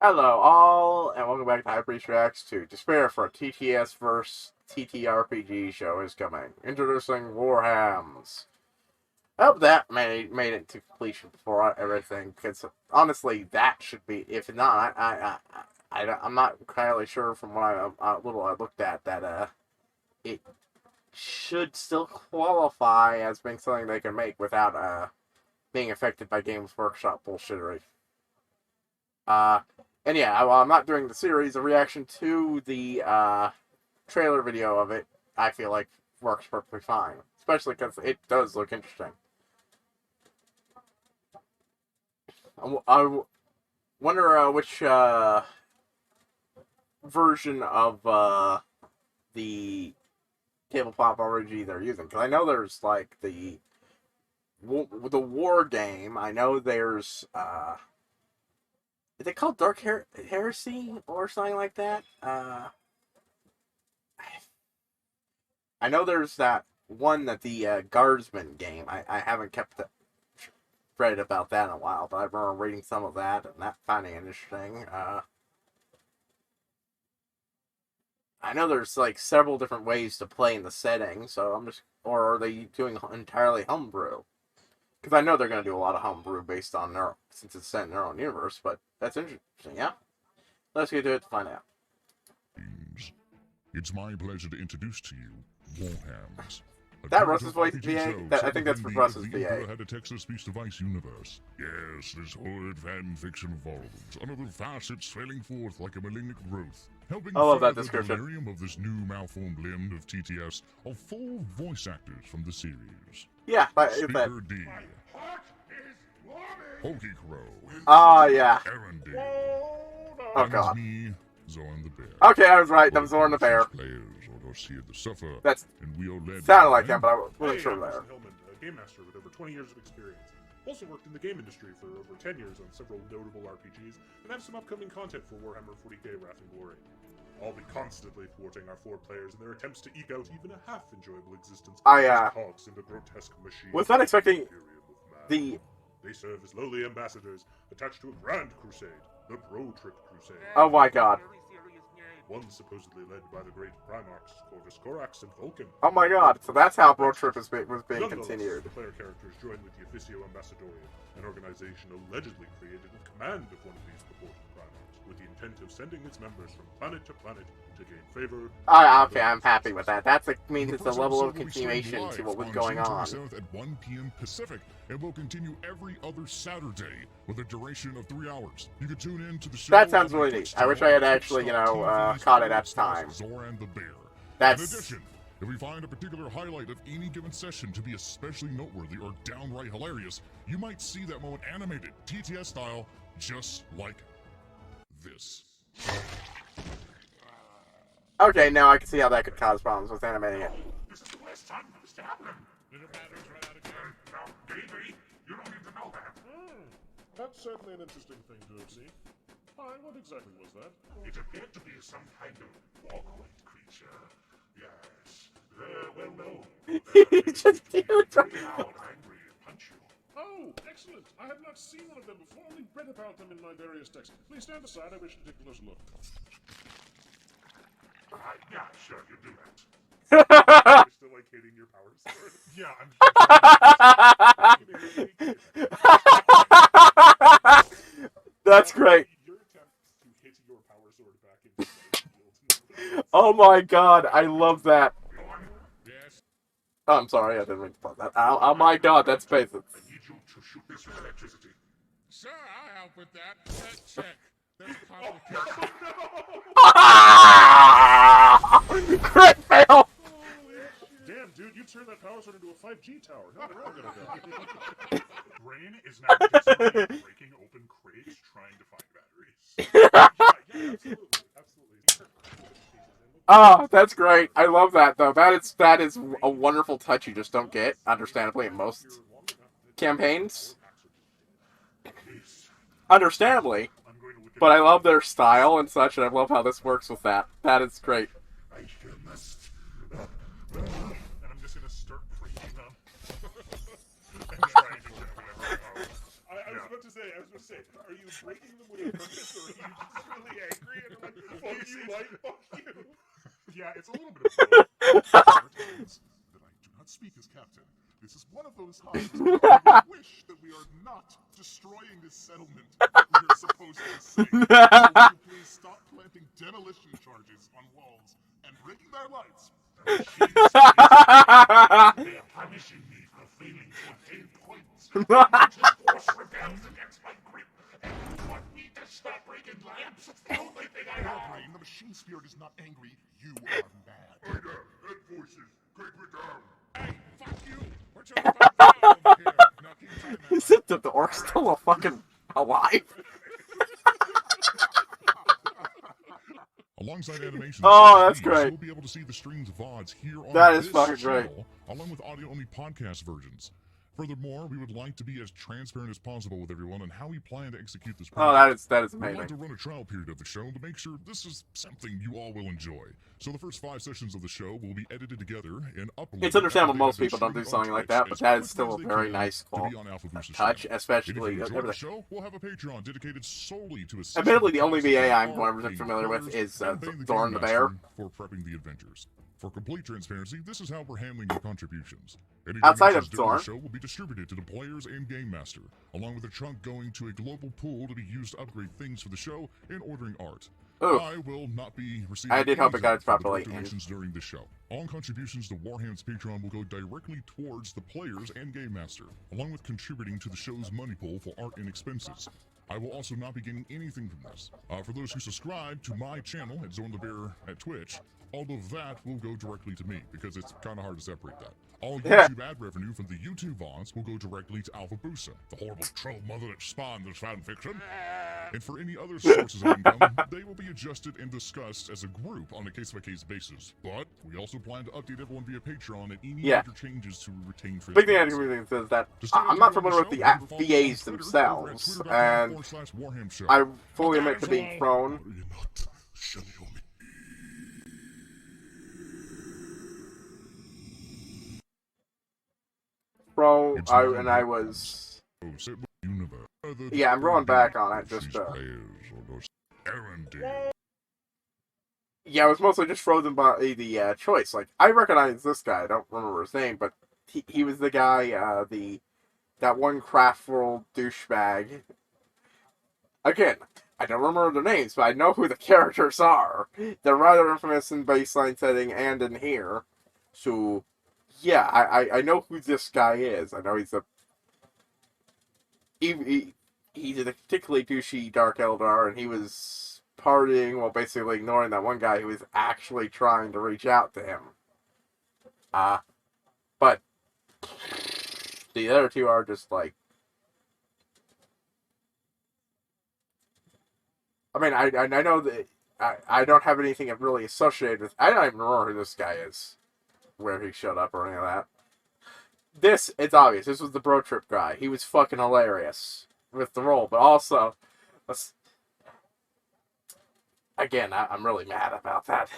Hello, all, and welcome back to HighPriest Reacts to Despair for a TTS-verse TTRPG show is coming. Introducing WarHams. I hope that made it to completion before everything, because honestly, that should be. If not, I'm not entirely sure from what I looked at that it should still qualify as being something they can make without being affected by Games Workshop bullshittery. Uh, and yeah, while I'm not doing the series, a reaction to the trailer video of it, I feel like works perfectly fine. Especially because it does look interesting. I wonder which version of the tabletop RPG they're using. Because I know there's like the war game. I know there's is it called Dark Heresy or something like that? I know there's that one that the Guardsman game. I haven't read about that in a while, but I remember reading some of that and that finding it interesting. I know there's like several different ways to play in the setting, so I'm just, or are they doing entirely homebrew? Because I know they're going to do a lot of homebrew based on since it's set in their own universe, but that's interesting, yeah? Let's get to it to find out. It's my pleasure to introduce to you WarHams. That Russ's voice VA? I think that's for Russ's VA. Had a text-to-speech device universe. Yes, this horrid fan fiction evolves, another facet swelling forth like a malignant growth. Helping I love that further description. The delirium of this new malformed limb of TTS are 4 voice actors from the series. Yeah, Speaker D. Pokey Crow. Oh, yeah. Aaron D. Oh, God. Me, Zorn the Bear. Okay, I was right. I'm Zorn the Bear. Players or the suffer, That's and we are led sounded like him, but I wasn't sure there. Hillman, a game master with over 20 years of experience. Also worked in the game industry for over 10 years on several notable RPGs, and have some upcoming content for Warhammer 40k Wrath and Glory. I'll be constantly thwarting our 4 players in their attempts to eke out even a half-enjoyable existence as cogs in the grotesque machine. Was not expecting the... They serve as lowly ambassadors, attached to a grand crusade, the Bro Trip Crusade. Oh my God. One supposedly led by the great Primarchs, Corvus Corax and Vulcan. Oh my God, so that's how Bro Trip was being continued. The player characters join with the Officio Ambassadorium, an organization allegedly created in command of one of these purported Primarchs, with the intent of sending its members from planet to planet to gain favor. Okay, I'm happy with that. That means it's a level of continuation to what was going on. At 1 p.m. Pacific, and will continue every other Saturday with a duration of 3 hours. You can tune in to the show. That sounds really neat. I wish I had actually, caught it at the time. Zoran the Bear. That's... In addition, if we find a particular highlight of any given session to be especially noteworthy or downright hilarious, you might see that moment animated, TTS style, just like this. Okay, now I can see how that could cause problems with animating it. This is the last time for this to happen. Did your batteries run out again? No, baby, you don't need to know that. That's certainly an interesting thing to have seen. Why, what exactly was that? It appeared to be some kind of walk-away creature. Yes, they're well known. He just Angry and punch you. Oh, excellent. I have not seen one of them before, only read about them in my various texts. Please stand aside, I wish to take a closer look. Yeah, sure, you do that. You're still like hitting your power sword? Yeah, I'm That's great. Your attempt to hit your power sword back into the Oh my God, I love that. Yes. Oh, I'm sorry, I didn't mean to pause that. Oh my God, that's basic. I need you to shoot this with electricity. Sure, I'll help with that. Check. There's complications. Crit fail! Damn, dude, you turned that power sword into a 5G tower. How we're all gonna go. Brain is now breaking open crates trying to find batteries. Absolutely. Oh, that's great. I love that, though. That is a wonderful touch you just don't get, understandably, in most campaigns. Understandably. But I love their style and such, and I love how this works with that. That is great. And I'm just gonna start breaking them. And trying to get whatever. I was about to say, are you breaking them with a purpose, or are you just like, fuck you. Yeah, it's a little bit of both. That I do not speak as captain. This is one of those times when I wish that we are not destroying this settlement we are supposed to save. So will you please stop planting demolition charges on walls and breaking their lights? They are punishing me for failing to obtain points. The force rebels against my grip, and you want me to stop breaking lamps? It's the only thing I know. Brain, the machine spirit is not angry. You are mad. Hey there, head voices, keep it down. Hey, fuck you. We're trying to find power over here. Now keep trying that. Is it the orc still fucking alive? Alongside animations, Oh, that's great. You'll be able to see the stream's VODs here on That is this fucking channel, along with audio-only podcast versions. Furthermore, we would like to be as transparent as possible with everyone on how we plan to execute this project. Oh, that is We'd like to amazing. run a trial period of the show to make sure this is something you all will enjoy. So the first 5 sessions of the show will be edited together and uploaded. It's understandable most people don't do something like that, but that is still a very nice touch, especially. If you enjoy the show, we'll have a Patreon dedicated solely to assist. Admittedly, the only VA I'm 100% familiar with is Thorn the Bear. For prepping the adventures. For complete transparency, this is how we're handling your contributions. Any Outside of donations during Thorn, the show will be distributed to the players and Game Master, along with a chunk going to a global pool to be used to upgrade things for the show and ordering art. ooh, I will not be receiving I did hope it got its anything proper for late the donations during the show. All contributions to WarHams Patreon will go directly towards the players and Game Master, along with contributing to the show's money pool for art and expenses. I will also not be getting anything from this. For those who subscribe to my channel at Zorn the Bear at Twitch, all of that will go directly to me, because it's kind of hard to separate that. All YouTube ad revenue from the YouTube VODs will go directly to Alpha Busa, the horrible troll mother that spawned this fan fiction. And for any other sources of income, they will be adjusted and discussed as a group on a case-by-case basis. But we also plan to update everyone via Patreon at any major changes to retain big thing I transparency. can is that I'm not familiar with the VAs themselves, and I fully admit to being thrown. I was. Yeah, I'm going back on it. Just yeah, I was mostly just frozen by the choice. Like, I recognize this guy. I don't remember his name, but he was the guy, that one craft world douchebag. Again, I don't remember their names, but I know who the characters are. They're rather infamous in baseline setting and in here. So, yeah, I know who this guy is. I know he's he's a particularly douchey Dark Eldar, and he was partying while basically ignoring that one guy who was actually trying to reach out to him. But the other two are just like, I mean, I know that I don't have anything really associated with. I don't even remember who this guy is, where he showed up or any of that. It's obvious. This was the Bro Trip guy. He was fucking hilarious with the role, but also, again, I'm really mad about that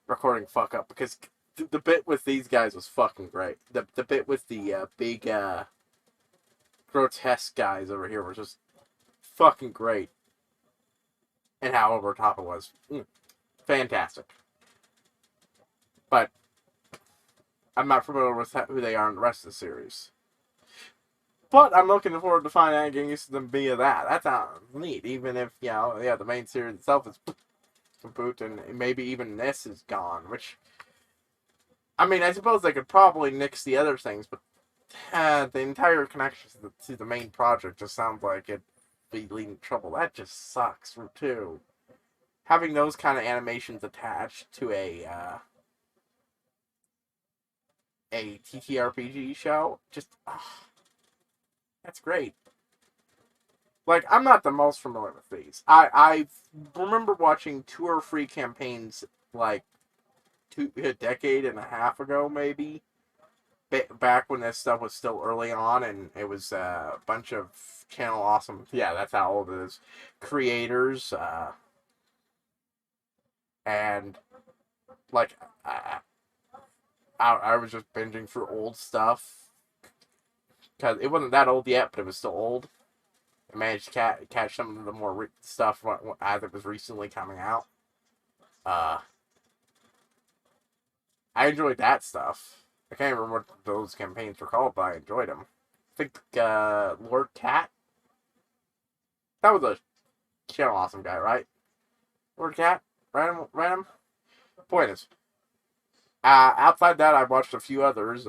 recording fuck up, because the bit with these guys was fucking great. The bit with the big grotesque guys over here was just fucking great, and how over top it was, fantastic. But I'm not familiar with who they are in the rest of the series. But I'm looking forward to finding out and getting used to them via that. That sounds neat, even if, the main series itself is kaput, and maybe even this is gone, which, I mean, I suppose they could probably nix the other things, but the entire connection to the main project just sounds like it'd be leading to trouble. That just sucks, too. Having those kind of animations attached to a TTRPG show, just, that's great. Like, I'm not the most familiar with these. I remember watching 2 or 3 campaigns, like, a decade and a half ago, maybe. Back when this stuff was still early on, and it was a bunch of channel awesome, yeah, that's how old it is, creators, and, like, I was just binging through old stuff, because it wasn't that old yet, but it was still old. I managed to catch some of the more stuff as it was recently coming out. I enjoyed that stuff. I can't remember what those campaigns were called, but I enjoyed them. I think Lord Cat. That was a Channel Awesome guy, right? Lord Cat, random. Point is, outside that, I watched a few others.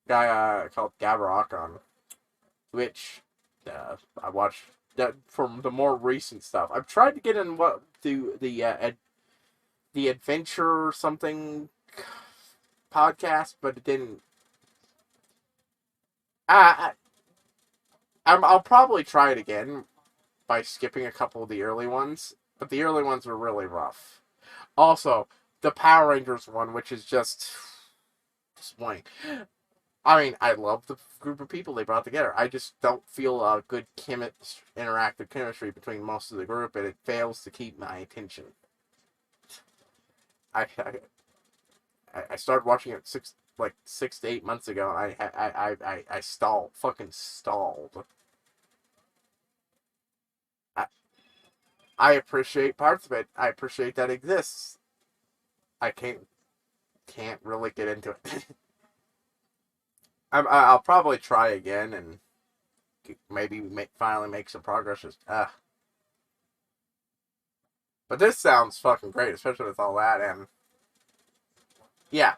Guy called Gavarok on Twitch. I watched that from the more recent stuff. I've tried to get in the adventure something podcast, but it didn't. I'll probably try it again by skipping a couple of the early ones, but the early ones were really rough. Also, the Power Rangers one, which is just disappointing. I mean, I love the group of people they brought together. I just don't feel a good interactive chemistry between most of the group, and it fails to keep my attention. I started watching it 6 to 8 months ago, and I fucking stalled. I appreciate parts of it. I appreciate that it exists. I can't really get into it. I'll probably try again and maybe finally make some progress. But this sounds fucking great, especially with all that. And yeah,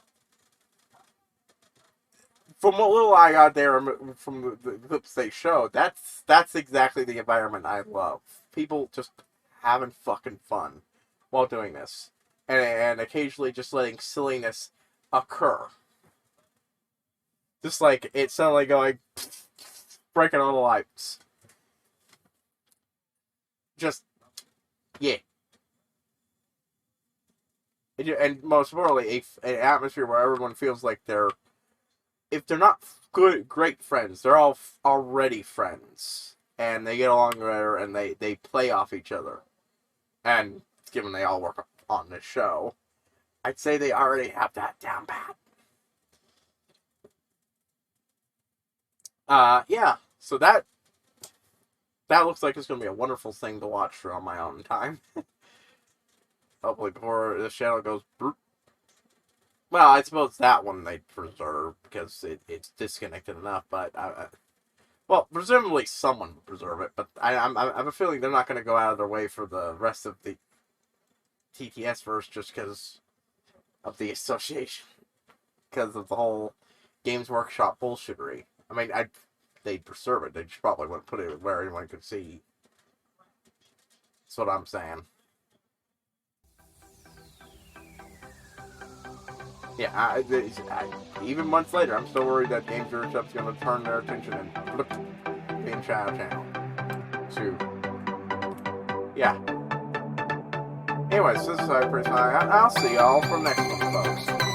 from what little I got there from the clips they showed, that's exactly the environment I love. People just having fucking fun while doing this, and occasionally just letting silliness occur. Just like it suddenly going, breaking all the lights. Just, yeah. And most importantly, an atmosphere where everyone feels like if they're not great friends, they're all already friends. And they get along better, and they play off each other. And given they all work on this show, I'd say they already have that down pat. Yeah, so that looks like it's going to be a wonderful thing to watch on my own time. Hopefully before this channel goes... Well, I suppose that one they'd preserve, because it's disconnected enough, but... well, presumably someone would preserve it, but I have a feeling they're not going to go out of their way for the rest of the TTS-verse just because of the association. Because of the whole Games Workshop bullshittery. I mean, they'd preserve it. They just probably wouldn't put it where anyone could see. That's what I'm saying. Yeah, even months later, I'm still worried that Games Workshop's going to turn their attention and flip the entire channel to... Yeah. Anyways, this is HighPriest. I'll see y'all from next one, folks.